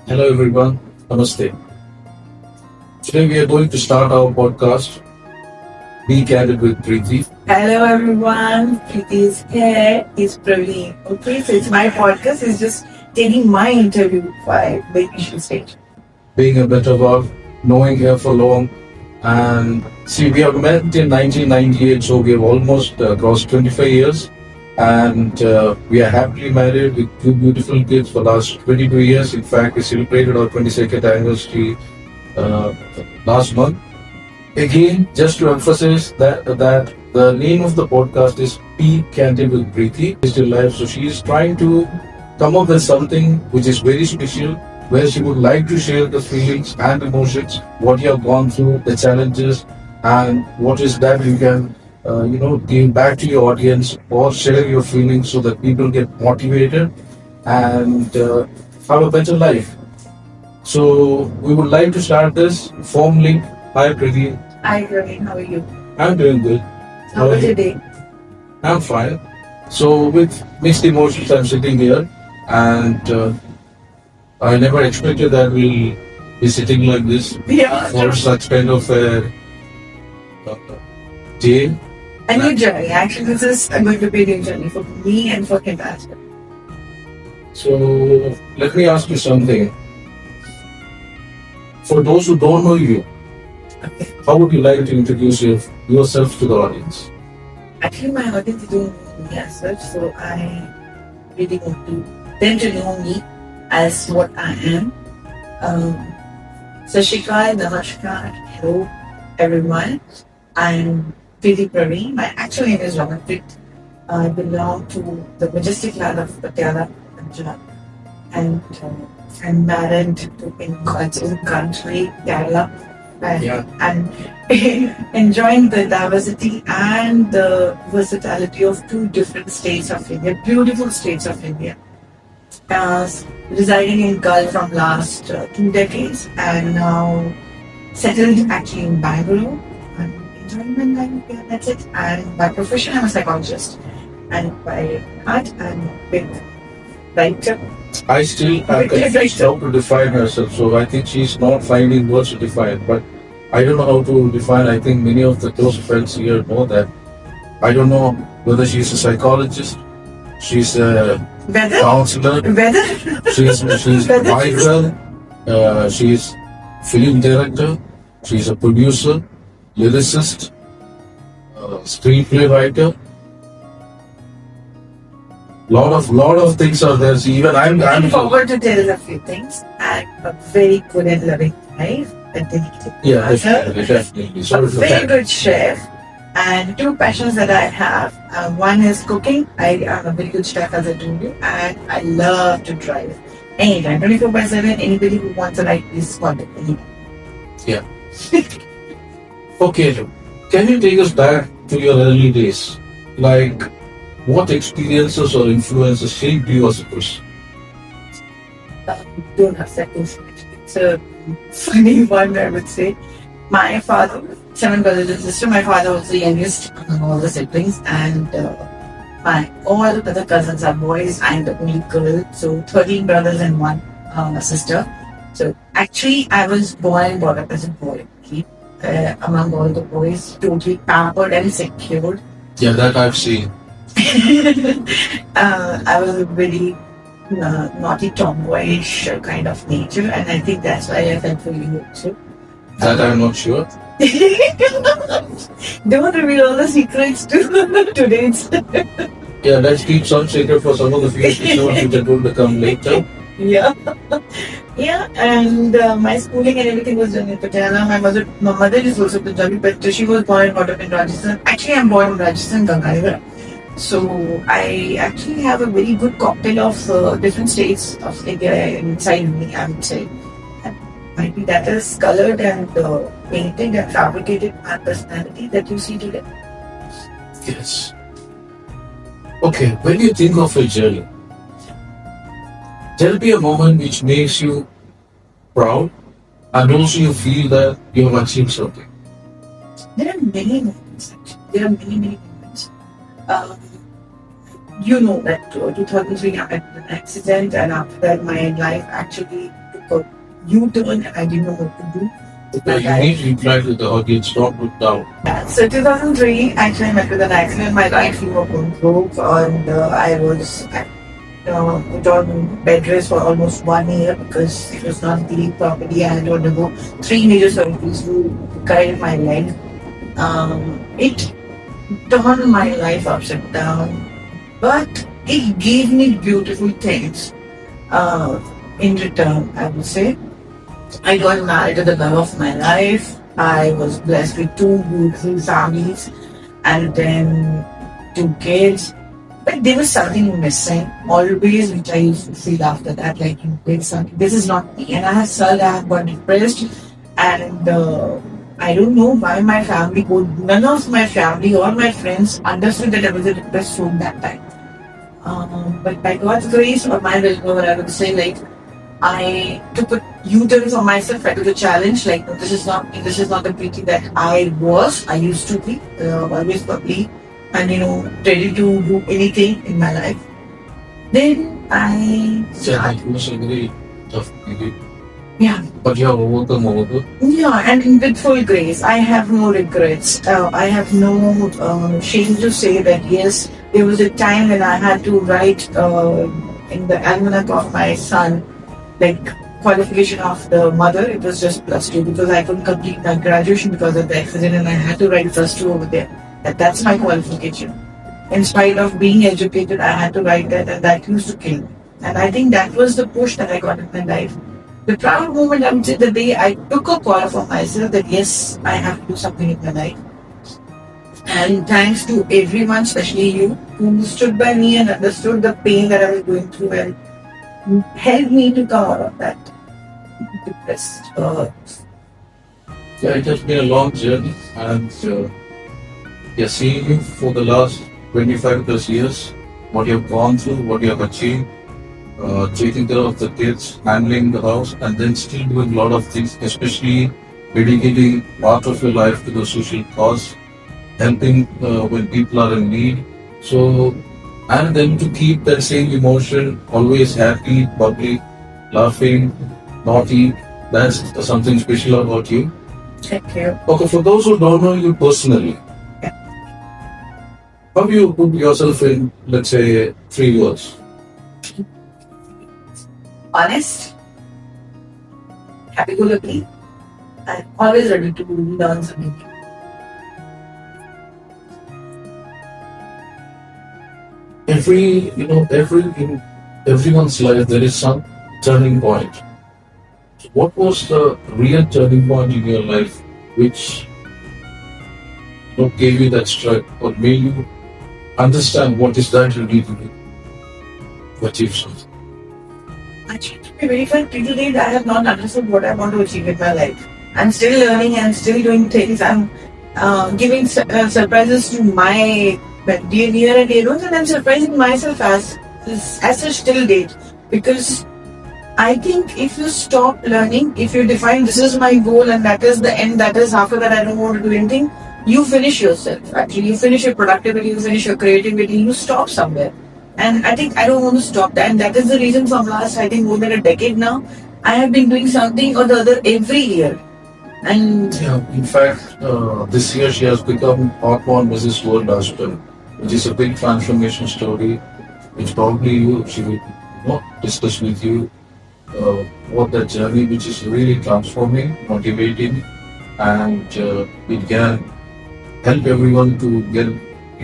Hello everyone, Namaste. Today we are going to start our podcast, Be Candid with Preeti. Hello everyone, Preeti is here. It's Praveen. Okay, so it's my podcast. It's just taking my interview by the initial stage. Being a bit about knowing her for long, and see, we have met in 1998, so we have almost crossed 25 years, and we are happily married with two beautiful kids for last 22 years. In fact, we celebrated our 22nd anniversary uh, last month. Again, just to emphasize that the name of the podcast is Be Candid with Preeti. Still life, so she is trying to come up with something which is very special, where she would like to share the feelings and emotions, what you have gone through, the challenges, and what is that you can, give back to your audience or share your feelings so that people get motivated and have a better life. So we would like to start this formally. Hi, Preeti. Hi Praveen, how are you? I'm doing good. How was your day? I'm fine. So with mixed emotions, I'm sitting here, and I never expected that we'll be sitting like this Yeah. for such kind of a day. A new journey. Actually, this is going to be a new journey for me and for Kim as well. So let me ask you something. For those who don't know you, how would you like to introduce yourself to the audience? Actually, my audience don't know me as such, so I really want to them to know me as what I am. Um, Sashikal, Namaskar, hello everyone. I'm Preeti Praveen. My actual name is Ramanpreet. I belong to the majestic land of Patiala, Punjab, and I'm married to in God's own country, Kerala, and enjoying the diversity and the versatility of two different states of India, beautiful states of India. Uh, Residing in Gulf from last 2 decades and now settled actually in Bangalore. I'm enjoying my life. Yeah, that's it. And by profession, I'm a psychologist, and by art, I'm a big writer. I still am confused how to define herself, so I think she's not finding words to define. But I don't know how to define. I think many of the close friends here know that. I don't know whether she's a psychologist, she's a Weather? counselor, Weather? she's a writer, she's film director, she's a producer, lyricist, screenplay writer. Lot of things are there. See, even I'm Looking forward to tell a few things. I'm a very good and loving wife, a dedicated yeah, mother, definitely. a Sorry for very that. good chef, and two passions that I have. One is cooking. I am a very good chef, as I told you, and I love to drive. Anytime, 24/7, anybody who wants a ride, please contact me. Yeah. Okay, look, can you take us back to your early days? Like, what experiences or influences shaped you as a person? Don't have seconds. It's a funny one, I would say. My father, 7 brothers and sisters. My father was the youngest among all the siblings, and my all other cousins are boys. I'm the only girl, so 13 brothers and one sister. So actually, I was born and brought up as a boy. Okay? Among all the boys, totally pampered and secured. Yeah, that I've seen. I was a very naughty tomboyish kind of nature, and I think that's why I fell for you also. That I'm not sure. Don't reveal all the secrets to today. Yeah, let's keep some secret for some of the few episodes which are going to come later. Yeah, yeah, and my schooling and everything was done in Patiala. My mother is also Punjabi, but she was born and brought up in Rajasthan. Actually, I'm born in Rajasthan, Gangadhar. So I actually have a very good cocktail of different states of India inside me, I would say. And might be that is colored and painted and fabricated my personality that you see today. Yes. Okay, when you think of a journey, there'll be a moment which makes you proud and also you feel that you have achieved something. There are many moments actually. There are many moments. You know that 2003 I had an accident, and after that my life actually took a U-turn and I didn't know what to do. Okay, you need to interact with the audience, not look down. So 2003, actually I met with an accident. My right femur bone broke and I was put on bed rest for almost 1 year because it was not healing properly. I had to undergo 3 major surgeries to correct my leg. It turned my life upside down, but it gave me beautiful things in return, I would say. I got married to the love of my life. I was blessed with 2 beautiful families and then 2 kids. But there was something missing always, which I used to feel after that, like there's something, this is not me. And I have felt I have got depressed, and I don't know why my family, none of my family or my friends understood that I was a depressed soul that time. But by God's grace or my willpower, I would say, like, I took a U-turn for myself. I took a challenge, like, no, this is not me, this is not the beauty that I used to be, always bubbly and ready to do anything in my life. Then I Yeah, it was a very tough period. yeah. But you have overcome all of it. Yeah, and with full grace, I have no regrets. I have no shame to say that yes, there was a time when I had to write in the almanac of my son, like qualification of the mother. It was just +2 because I couldn't complete my graduation because of the accident, and I had to write +2 over there. That's my qualification. In spite of being educated, I had to write that, and that used to kill me. And I think that was the push that I got in my life. The proud moment, I would say, the day I took a call for myself that yes, I have to do something in my life. And thanks to everyone, especially you, who stood by me and understood the pain that I was going through and helped me to come out of that depressed. Yeah, it has been a long journey, and yeah, seeing you for the last 25 plus years, what you have gone through, what you have achieved, taking care of the kids, handling the house, and then still doing a lot of things, especially dedicating part of your life to the social cause, helping when people are in need. So, and then to keep that same emotion, always happy, bubbly, laughing, naughty, that's something special about you. Thank you. Okay, for those who don't know you personally, how do you put yourself in, let's say, 3 words? Honest, happy-go-lucky, and always ready to learn something. In everyone's life there is some turning point. So what was the real turning point in your life which gave you that strength or made you understand what is that you need to do to achieve something? Actually, to be very frank, till date I have not understood what I want to achieve in my life. I'm still learning and still doing things. I'm giving surprises to my near and dear ones, and I'm surprising myself as such till date, because I think if you stop learning, if you define this is my goal and that is the end, that is after that I don't want to do anything, you finish yourself. Actually, you finish your productivity, you finish your creativity, you stop somewhere. And I think I don't want to stop that, and that is the reason from last, I think, more than a decade now, I have been doing something or the other every year. And Yeah, in fact, this year she has become Hotmon Mrs. World as well, which is a big transformation story, which probably she will discuss with you what that journey, which is really transforming, motivating, and it can help everyone to get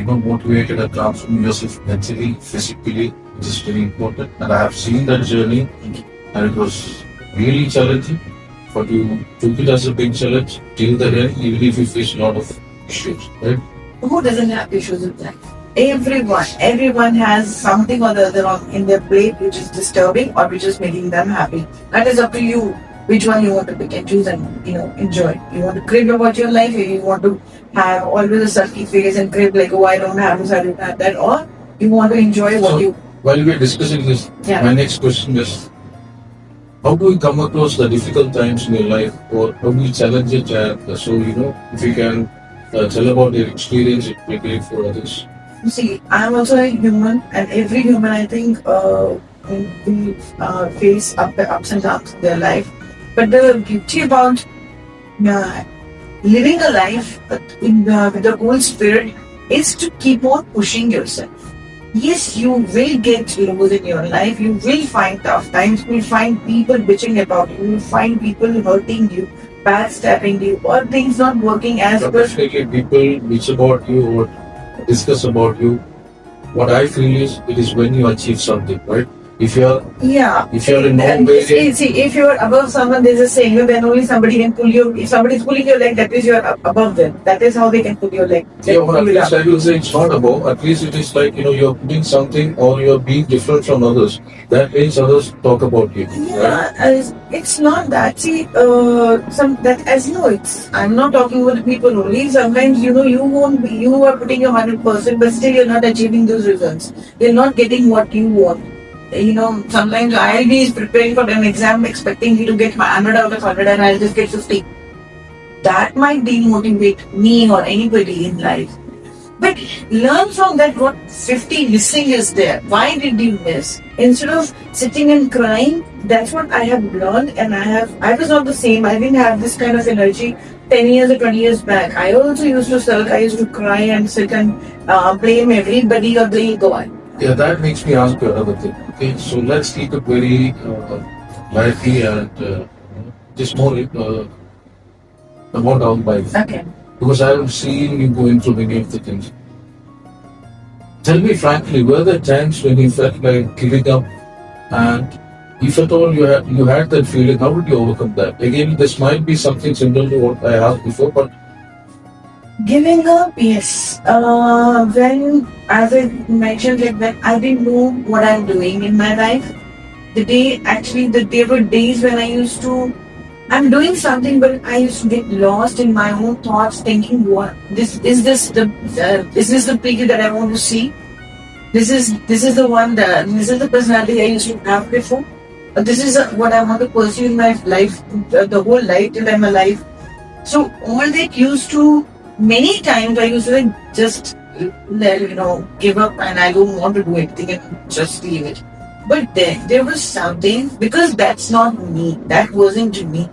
motivated and transform yourself mentally, physically, which is very important. And I have seen that journey, and it was really challenging. But you took it as a big challenge till the end, even if you face a lot of issues, right? who doesn't have issues with that? Everyone has something or the other in their plate which is disturbing or which is making them happy. That is up to you which one you want to pick and choose and enjoy. You want to crib about your life, or you want to have always a sulky face and crib like, oh, I don't have this, I don't have that, or you want to enjoy what you. While we are discussing this, Yeah. my next question is, how do you come across the difficult times in your life, or how do you challenge it? So if you can tell about your experience, it will be great for others. See, I am also a human, and every human, I think, face ups and downs in their life. But the beauty about uh, living a life with the whole spirit is to keep on pushing yourself. Yes, you will get lows in your life. You will find tough times. You will find people bitching about you. You will find people hurting you, backstabbing you, or things not working as per. Definitely, people bitch about you or discuss about you. What I feel is it is when you achieve something, right? If you're Yeah. if you're in no And way see, if you're above someone, there's a saying, then only somebody can pull you. If somebody's pulling your leg, that is you're above them. That is how they can pull your leg. They yeah, but at pull you least up. I will say it's not about. At least it is like you're doing something or you're being different from others. That means others talk about you, right? Yeah, it's not that. See, some that as you know, it's. I'm not talking about the people only. Sometimes you won't be. You are putting your 100%, but still you're not achieving those results. You're not getting what you want. Sometimes I'll be preparing for an exam, expecting you to get my 100 out of 100, and I'll just get 50. That might demotivate me or anybody in life. But learn from that what 50 missing is there. Why did you miss? Instead of sitting and crying, that's what I have learned, and I was not the same. I didn't have this kind of energy 10 years or 20 years back. I also used to sulk, I used to cry and sit and blame everybody or blame God. Yeah, that makes me ask you another thing. Okay, so let's keep it very lively and just more down by Okay. because I have seen you going through many of the things. Tell me frankly, were there times when you felt like giving up, and if at all you had that feeling, how did you overcome that? Again, this might be something similar to what I asked before, but Giving up, yes. When, as I mentioned, like when I didn't know what I'm doing in my life, there were days when I used to, I'm doing something, but I used to get lost in my own thoughts, thinking, what is this the picture that I want to see? This is the one that this is the personality I used to have before. This is what I want to pursue in my life, the whole life till I'm alive. So all that used to many times I used to like just give up and I don't want to do anything and just leave it. But then there was something because that's not me. That wasn't me.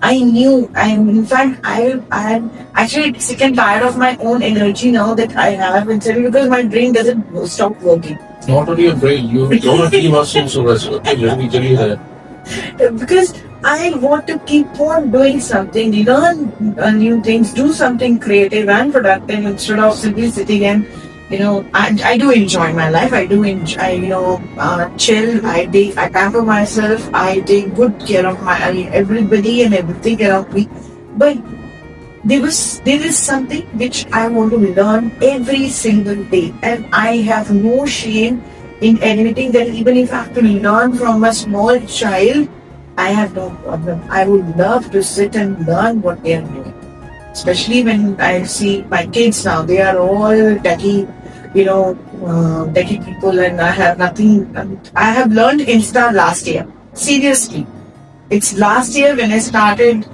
I knew. In fact, I'm actually sick and tired of my own energy now that I have inside because my brain doesn't stop working. not only your brain, your team also rest. Okay, let me tell you that. Because I want to keep on doing something, learn new things, do something creative and productive instead of simply sitting and, I do enjoy my life. I do enjoy, chill. I pamper myself. I take good care of everybody and everything around me. But there is something which I want to learn every single day, and I have no shame in admitting that even if I have to learn from a small child, I have no problem. I would love to sit and learn what they are doing. Especially when I see my kids now, they are all techie, techie people, and I have nothing. I have learned Insta last year. Seriously, it's last year when I started,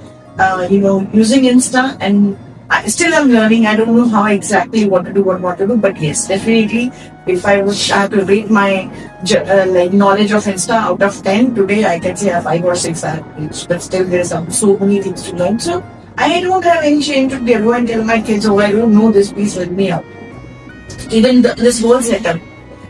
using Insta, and I still am learning. I don't know how exactly what to do, but yes, definitely. If I would have to rate my knowledge of Insta out of 10 today, I can say a 5 or 6 average. But still, there's so many things to learn. So I don't have any shame to go and tell my kids, oh, I don't know this, please help me out. Even this whole setup,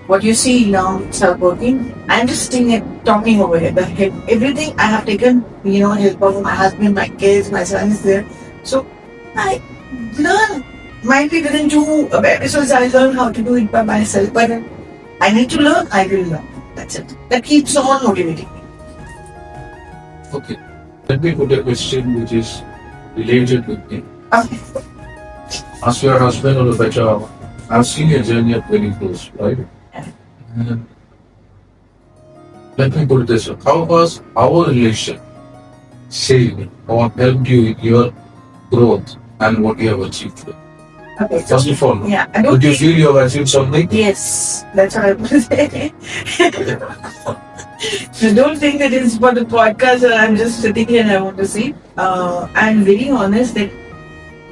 what you see now, it's not working. I'm just sitting and talking over here. Everything I have taken, help of my husband, my kids, my son is there. So I learn. Might be within 2 episodes, I learn how to do it by myself. But I need to learn, I will learn. That's it. That keeps on motivating me. Okay, let me put a question which is related with me. Okay. Ask your husband or a better hour. I've seen your journey at very close, right? And let me put it this way. How was our relation saved or helped you in your growth and what you have achieved? Okay. First of all, Yeah. did you feel you have achieved something? Yes, that's what I was saying. So don't think that it's for the podcast and I'm just sitting here and I want to see. I'm very honest that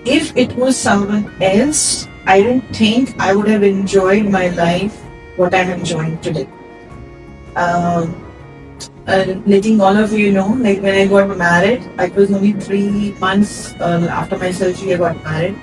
if it was someone else, I don't think I would have enjoyed my life what I'm enjoying today. Um, letting all of you know, like when I got married, it was only 3 months after my surgery I got married.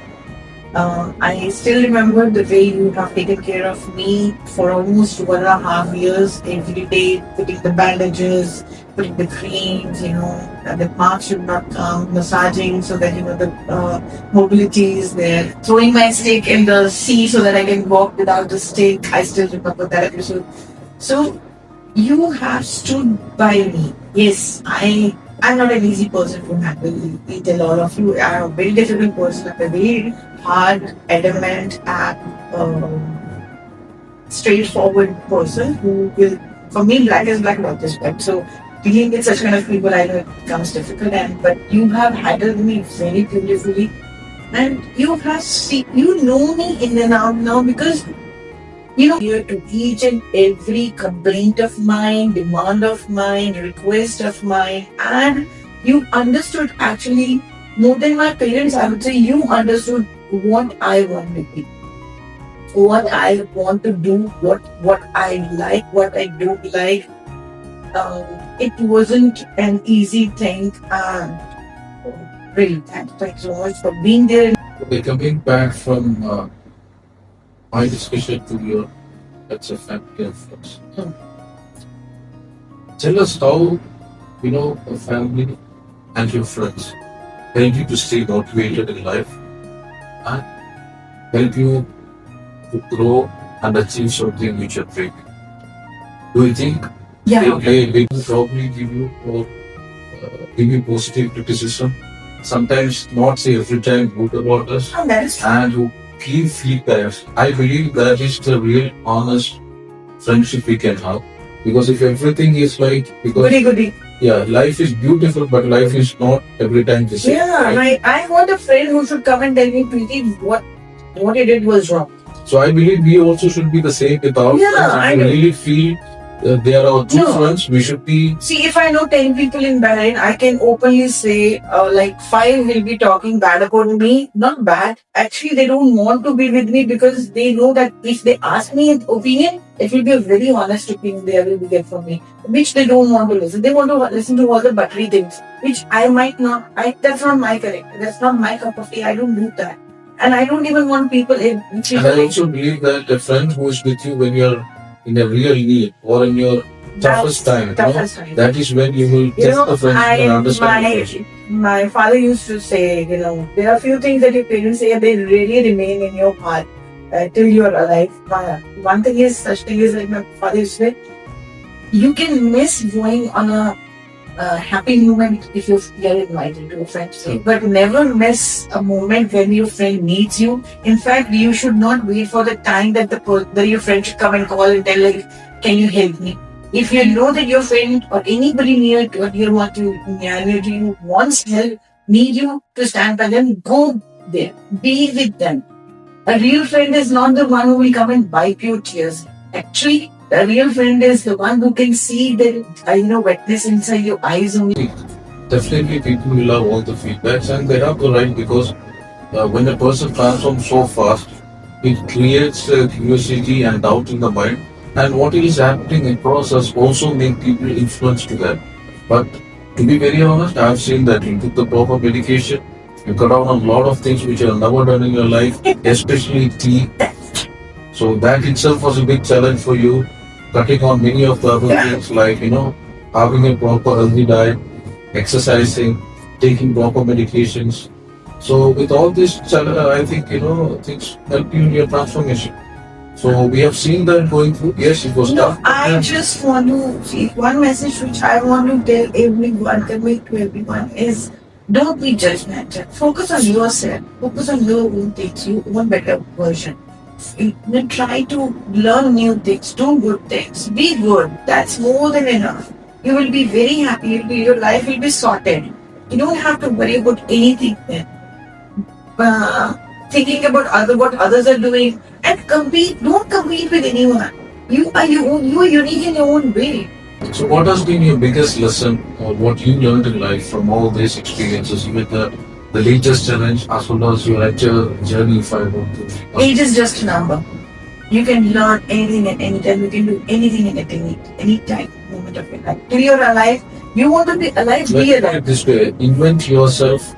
I still remember the way you have taken care of me for almost 1.5 years, every day, putting the bandages, putting the creams, that the marks should not come, massaging so that, the mobility is there, throwing my stick in the sea so that I can walk without the stick. I still remember that episode. So, you have stood by me. Yes, I'm not an easy person to handle. We tell all of you, I'm a very difficult person. I'm a very hard, adamant, and straightforward person who will, for me, black is black, not is white. So dealing with such kind of people, I know it becomes difficult. But you have handled me very beautifully, and you have you know me in and out now because here to each and every complaint of mine, demand of mine, request of mine, and you understood actually more than my parents. I would say you understood what I want to be, what I want to do, what I like, what I don't like. It wasn't an easy thing, and really, thanks so much for being there. Okay, coming back from my discussion to your, let's say, family and friends. Tell us how, a family and your friends help you to stay motivated in life and help you to grow and achieve something which you're dreaming. Do you think they will probably give you positive criticism? Sometimes not say every time good about us, and you give feedback. I believe that is the real honest friendship we can have. Because if everything is like, goody. Yeah, life is beautiful, but life is not every time the same. Yeah, right. I want a friend who should come and tell me, Preeti, what you did was wrong. So I believe we also should be the same with our friends. If we really feel they are our true friends, we should be. See, if I know 10 people in Bahrain, I can openly say, like 5 will be talking bad about me. Not bad. Actually, they don't want to be with me because they know that if they ask me an opinion, it will be a very honest opinion they will get from me, which they don't want to listen. They want to listen to all the buttery things, which I might not. That's not my character. That's not my cup of tea. I don't do that. And I don't even want people in. And I also believe that a friend who is with you when you're in a real need or in your toughest time, that is when you will test the friendship and understand the friendship. My father used to say, there are few things that your parents say they really remain in your heart till you're alive. One thing is, such thing is like my father used to say, you can miss going on a happy moment if you are invited to a friend's but never miss a moment when your friend needs you. In fact, you should not wait for the time that your friend should come and call and tell like, can you help me? If you know that your friend or anybody near you wants help, need you to stand by them, go there, be with them. A real friend is not the one who will come and wipe your tears. Actually, a real friend is the one who can see the wetness inside your eyes only. Definitely, people will love all the feedbacks, and they have the right because when a person transforms so fast, it creates curiosity and doubt in the mind. And what is happening across us also make people influenced to that. But to be very honest, I have seen that you took the proper medication, you cut down on a lot of things which you have never done in your life, especially tea. So that itself was a big challenge for you. Cutting on many of the other things like, having a proper healthy diet, exercising, taking proper medications. So with all this, I think, things help you in your transformation. So we have seen that going through. Yes, it was tough. I just want to see one message which I want to tell everyone, convey to everyone is don't be judgmental. Focus on yourself. Focus on your own things, your own better version. Try to learn new things, do good things, be good. That's more than enough. You will be very happy. Your life will be sorted. You don't have to worry about anything then. Thinking about what others are doing and compete. Don't compete with anyone. You are unique in your own way. So what has been your biggest lesson or what you learned in life from all these experiences, even the latest challenge as well as your actual journey, if I want to? Age is just a number. You can learn anything at any time. You can do anything at any time, moment of your life. Till you're alive, you want to be alive, Let's be put it alive. this way: invent yourself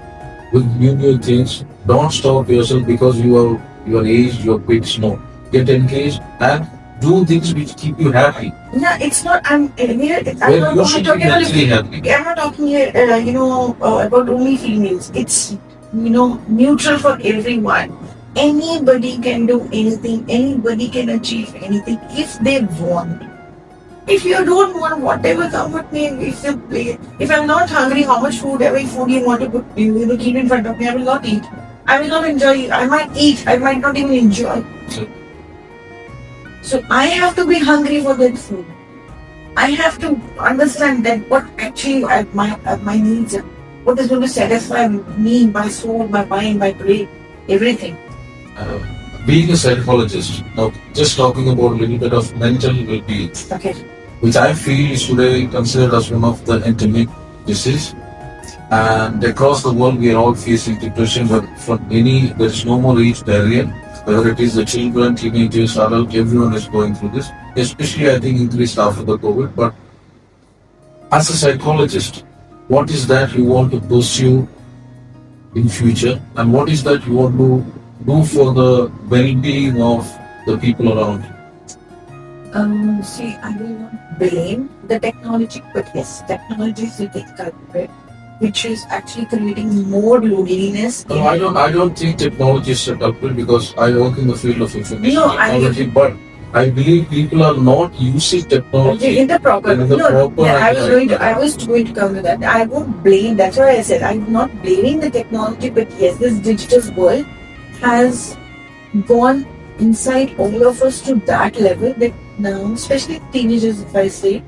with new things. Don't stop yourself because you are aged, you're quits. No, get engaged and do things which keep you happy. No, it's not. I'm here. I'm Where not you should be talking about. mentally happy. I'm not talking here. About only females. It's neutral for everyone. Anybody can do anything. Anybody can achieve anything if they want. If you don't want whatever, come with me. If I'm not hungry, how much food, every food you want to put, keep in front of me, I will not eat. I will not enjoy it. I might eat. I might not even enjoy. So I have to be hungry for that food. I have to understand that what actually my needs are. What is going to satisfy me, my soul, my mind, my brain, everything. Being a psychologist, now just talking about a little bit of mental well-being, Okay. which I feel is today considered as one of the endemic disease. And across the world, we are all facing depression, but there is no more age barrier. Whether it is the children, teenagers, adults, everyone is going through this. Especially, I think, increased after the COVID. But as a psychologist, what is that you want to pursue in future, and what is that you want to do for the well-being of the people around you? See, I will not blame the technology, but yes, technology is a big culprit, which is actually creating more loneliness. No, I don't think technology is set up because I work in the field of information No, technology, but I believe people are not using technology in the proper. in the proper. I was going to come to that. I won't blame. That's why I said I'm not blaming the technology, but yes, this digital world has gone inside all of us to that level that now, especially teenagers, if I say,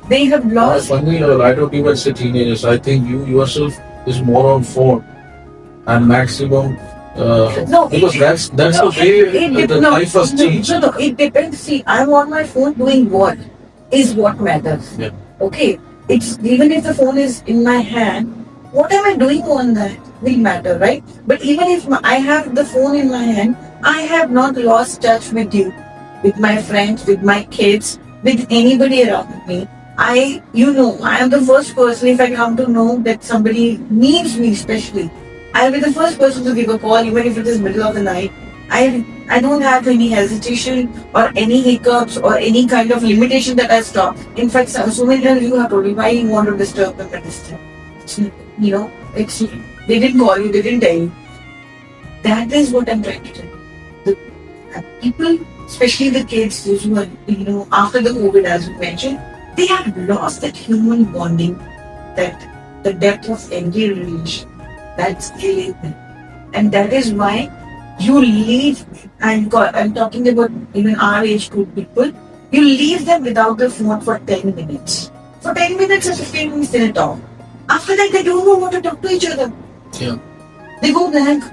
they have lost. Funny level, I don't even say teenagers. I think you yourself is more on phone and maximum. No, because that's the way the life has changed. No, it depends. See, I'm on my phone doing what is what matters. Yeah. Okay, it's even if the phone is in my hand, what am I doing on that will matter, right? But even if I have the phone in my hand, I have not lost touch with you, with my friends, with my kids, with anybody around me. I am the first person, if I come to know that somebody needs me especially, I'll be the first person to give a call, even if it is middle of the night. I don't have any hesitation or any hiccups or any kind of limitation that I stop. In fact, so many times you have told me why you want to disturb them and disturb. They didn't call you, they didn't tell you. That is what I'm trying to tell you. The people, especially the kids, those who are, after the COVID, as you mentioned, they have lost that human bonding, that the depth of any relation. That's killing them. And that is why you leave, I'm talking about even our age group people, you leave them without the phone for 10 minutes. For 10 minutes or 15 minutes they talk. After that they don't know what to talk to each other. Yeah. They go blank.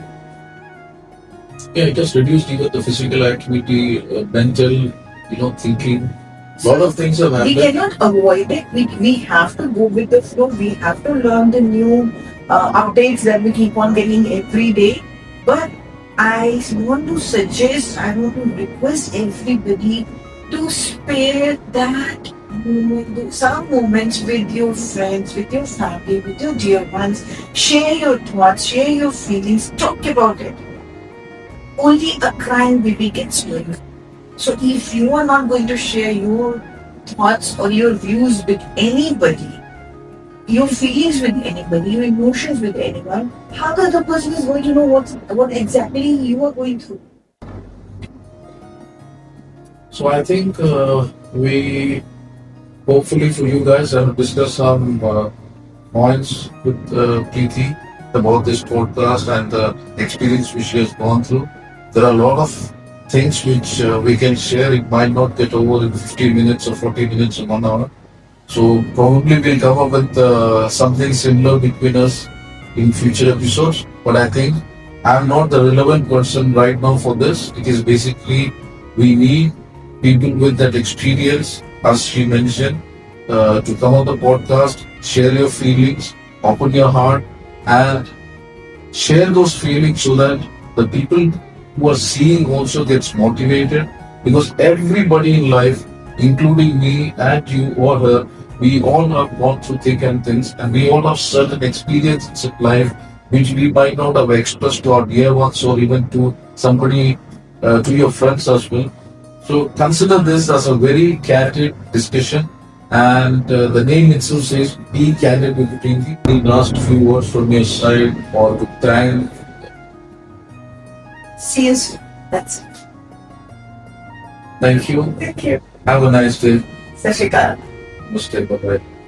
Yeah, it has reduced even the physical activity, mental, thinking. A lot of things have happened. We cannot avoid it. We have to go with the flow. We have to learn the new updates that we keep on getting every day. But I want to suggest, I want to request everybody to spare that moment, some moments with your friends, with your family, with your dear ones. Share your thoughts, share your feelings, talk about it. Only a crying baby gets hurt. So if you are not going to share your thoughts or your views with anybody, your feelings with anybody, your emotions with anyone, how the other person is going to know what exactly you are going through? So I think we hopefully for you guys have discussed some points with Preeti about this podcast and the experience which she has gone through. There are a lot of things which we can share. It might not get over in 15 minutes or 40 minutes or 1 hour. So probably we'll come up with something similar between us in future episodes. But I think I'm not the relevant person right now for this. It is basically we need people with that experience, as she mentioned, to come on the podcast, share your feelings, open your heart, and share those feelings so that the people who are seeing also gets motivated because everybody in life, including me and you or her, we all have gone through thick and thins, and we all have certain experiences in life which we might not have expressed to our dear ones or even to somebody, to your friends as well. So consider this as a very candid discussion, and the name itself says be candid with the last few words from your side or to thank. See you soon. That's it. Thank you. Thank you. Have a nice day. Sat Shri Akal. Namaste. Bye bye.